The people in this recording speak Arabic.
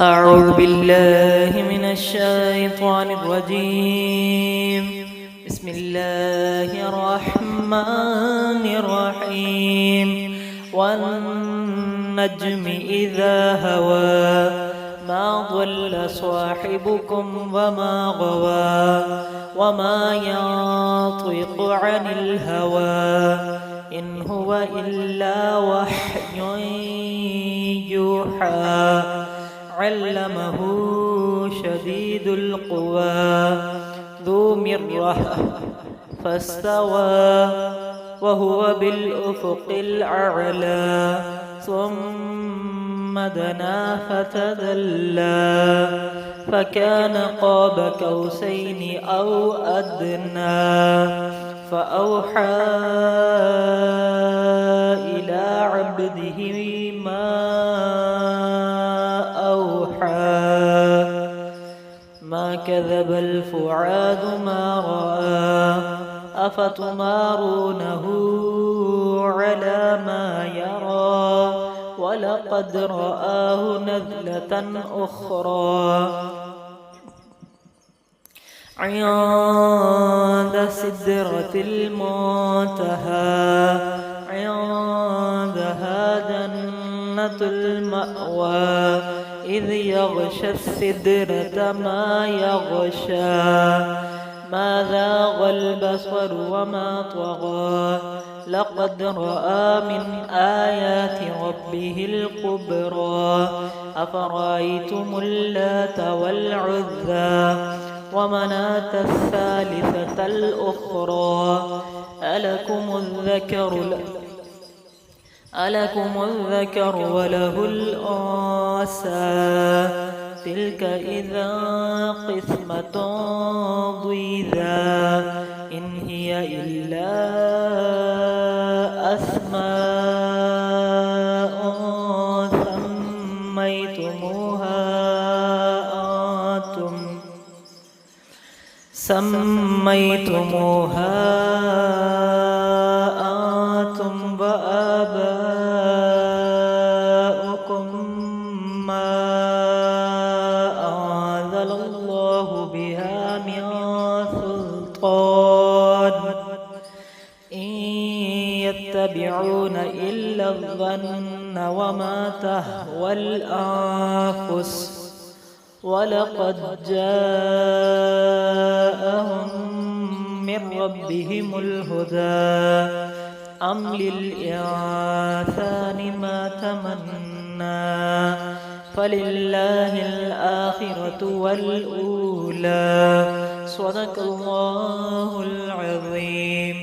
أعوذ بالله من الشيطان الرجيم. بسم الله الرحمن الرحيم. والنجم إذا هوى ما ضل صاحبكم وما غوى وما ينطق عن الهوى إن هو إلا وحي يوحى علمه شديد القوى ذو مرة فاستوى وهو بالأفق الأعلى ثم دنا فتدلى فكان قاب قوسين أو أدنى فأوحى إلى عبده ما ما كذب الفؤاد ما رأى أفتمارونه على ما يرى ولقد رآه نزلة أخرى عند سدرة المنتهى عندها جنة المأوى إذ يغشى السدرة ما يغشى ما ذاق البصر وما طغى لقد رأى من آيات ربه الكبرى أفرأيتم اللات والعزى ومناة الثالثة الأخرى ألكم الذكر وله الأنثى تلك إذا قسمة ضيزى إن هي إلا أسماء سميتموها أنتم وآباؤكم ما أنزل الله بها من سلطان إن يتبعون إلا الظن وما تهوى الأنفس ولقد جاءهم من ربهم الهدى أم للإنسان ما تمنى فلله الآخرة والأولى صدق الله العظيم.